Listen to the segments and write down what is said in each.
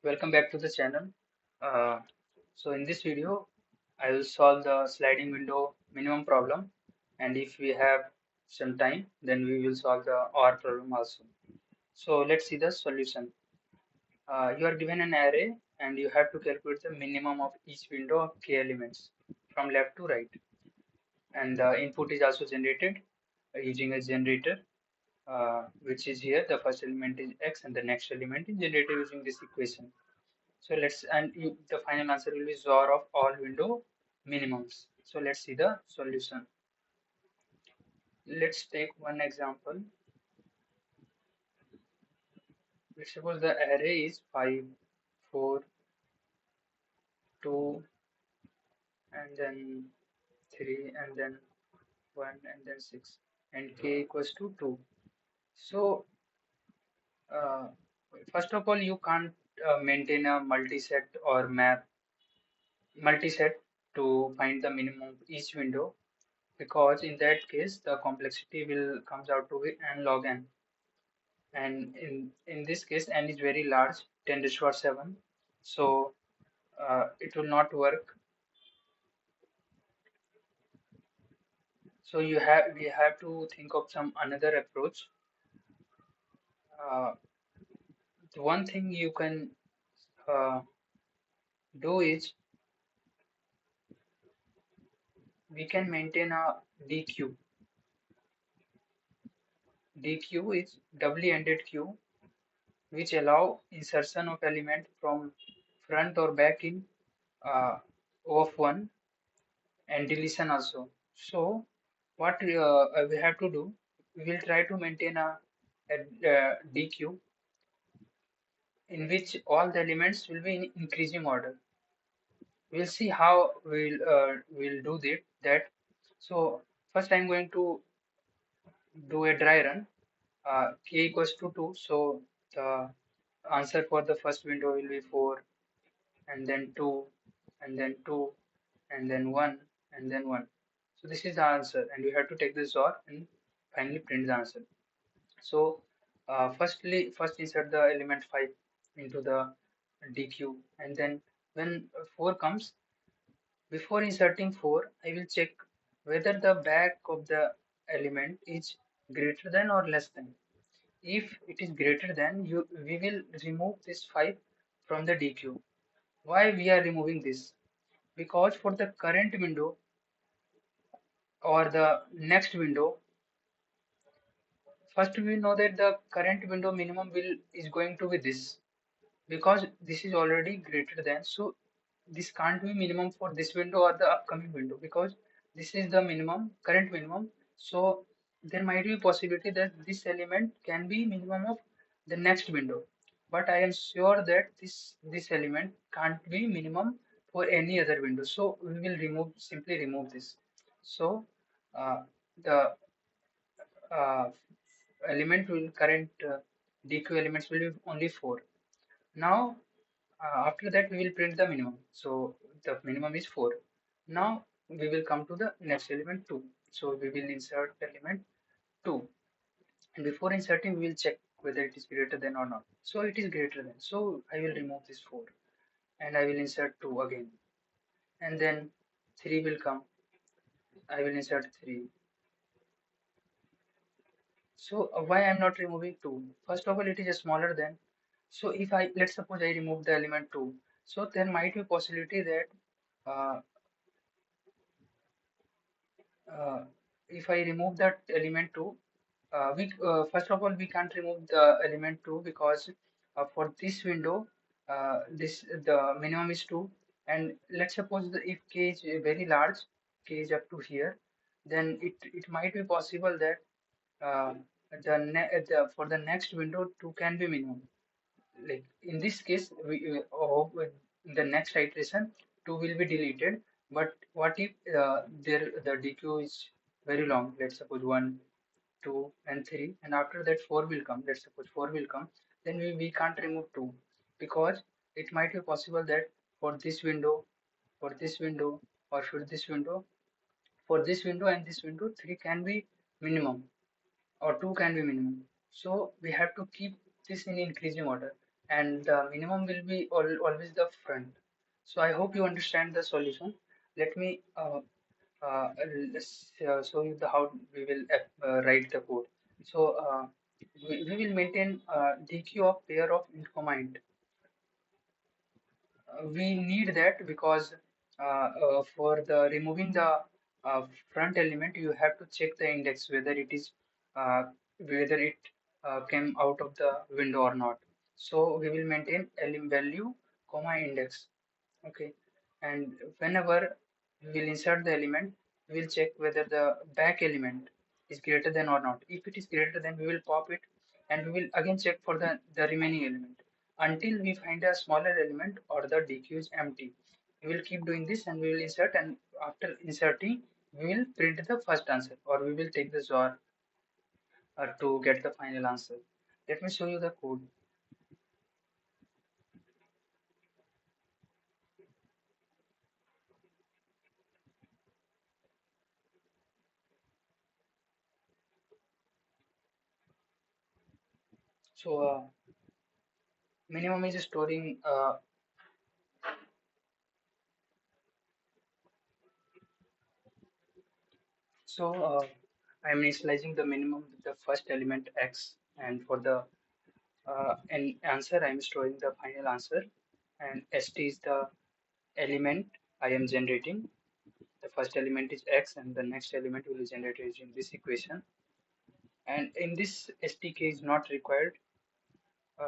Welcome back to the channel. So in this video, I will solve the sliding window minimum problem, and if we have some time, then we will solve the OR problem also. So let's see the solution. You are given an array and you have to calculate the minimum of each window of k elements from left to right. And the input is also generated using a generator, which is here. The first element is x and the next element is generated using this equation. So the final answer will be XOR of all window minimums. So let's see the solution. Let's take one example. Let's suppose the array is 5, 4, 2, and then 3, and then 1, and then 6, and k equals to 2. So, uh, first of all, you can't maintain a multi-set or map multi-set to find the minimum of each window, because in that case the complexity will comes out to be n log n, and in this case n is very large, 10 to the power 7, so it will not work. So we have to think of some another approach. uh, the one thing you can uh, do is we can maintain a dq. Dq is doubly ended queue, which allow insertion of element from front or back in O of 1, and deletion also. So what we have to do, we will try to maintain a DQ in which all the elements will be in increasing order. We'll see how we'll do that. So first I'm going to do a dry run. K equals to 2. So the answer for the first window will be 4, and then 2, and then 2, and then 1, and then 1. So this is the answer, and you have to take this OR and finally print the answer. So first insert the element 5 into the DQ, and then when 4 comes, before inserting 4, I will check whether the back of the element is greater than or less than. If it is greater than, we will remove this 5 from the DQ. Why we are removing this? Because for the current window or the next window, first we know that the current window minimum will is going to be this, because this is already greater than, so this can't be minimum for this window or the upcoming window, because this is the minimum, current minimum. So there might be possibility that this element can be minimum of the next window, but I am sure that this element can't be minimum for any other window, so we will simply remove this. So uh, the uh, element will current DQ elements will be only 4. Now after that we will print the minimum. So the minimum is 4. Now we will come to the next element 2. So we will insert element 2, and before inserting we will check whether it is greater than or not. So it is greater than, so I will remove this 4 and I will insert 2 again, and then 3 will come. I will insert 3. So why I'm not removing 2? First of all, it is a smaller than. So if let's suppose I remove the element 2, so there might be possibility that uh, uh, if I remove that element 2, we first of all we can't remove the element 2, because for this window, this the minimum is 2, and let's suppose if k is very large, k is up to here, then it might be possible that uh, for the next window 2 can be minimum. Like in this case, in the next iteration 2 will be deleted, but what if the DQ is very long, let's suppose 1, 2, and 3, and after that 4 will come, let's suppose 4 will come, then we can't remove 2, because it might be possible that for this window, for this window, or for this window, for this window and this window, 3 can be minimum or 2 can be minimum. So we have to keep this in increasing order. and the minimum will be always the front. So I hope you understand the solution. Let me let's show you the how we will write the code. So we will maintain DQ of pair of int comma int. We need that because for the removing the front element, you have to check the index uh, whether it came out of the window or not. So we will maintain value comma index. Okay, and whenever we will insert the element, we will check whether the back element is greater than or not. If it is greater than, we will pop it, and we will again check for the remaining element until we find a smaller element or the DQ is empty. We will keep doing this, and we will insert, and after inserting, we will print the first answer, or we will take the XOR to get the final answer. Let me show you the code. So minimum is storing So I'm initializing the minimum with the first element x, and for the answer, I'm storing the final answer, and st is the element I am generating. The first element is x, and the next element will be generated in this equation. And in this stk is not required.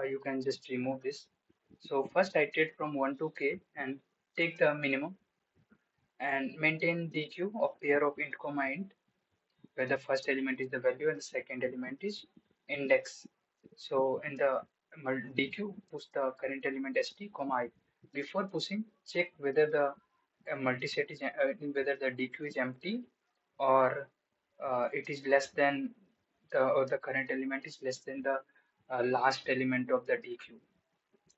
You can just remove this. So first iterate from 1 to k and take the minimum and maintain dq of pair of int comma int, where the first element is the value and the second element is index. So in the DQ, push the current element st comma I. Before pushing, check whether the multiset is whether the DQ is empty, or it is less than the current element is less than the last element of the DQ.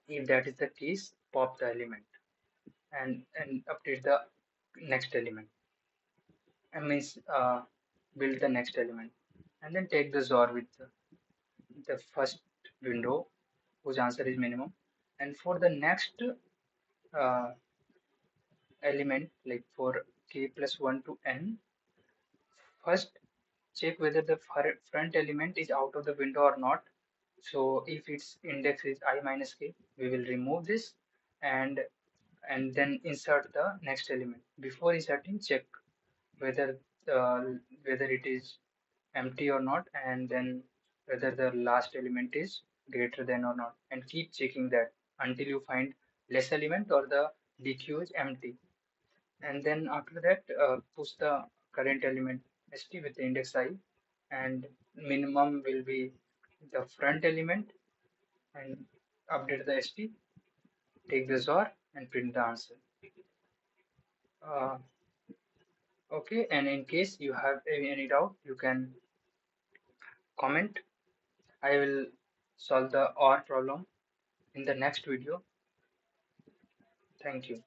If that is the case, pop the element and update the next element. And means build the next element, and then take the XOR with the first window whose answer is minimum. And for the next uh, element, like for k plus 1 to n, first check whether the front element is out of the window or not. So if its index is I minus k, we will remove this, and then insert the next element. Before inserting, check whether uh, whether it is empty or not, and then whether the last element is greater than or not, and keep checking that until you find less element or the DQ is empty. And then after that, push the current element st with the index I, and minimum will be the front element, and update the st, take the XOR, and print the answer. uh, okay, and in case you have any doubt, you can comment. I will solve the OR problem in the next video. Thank you.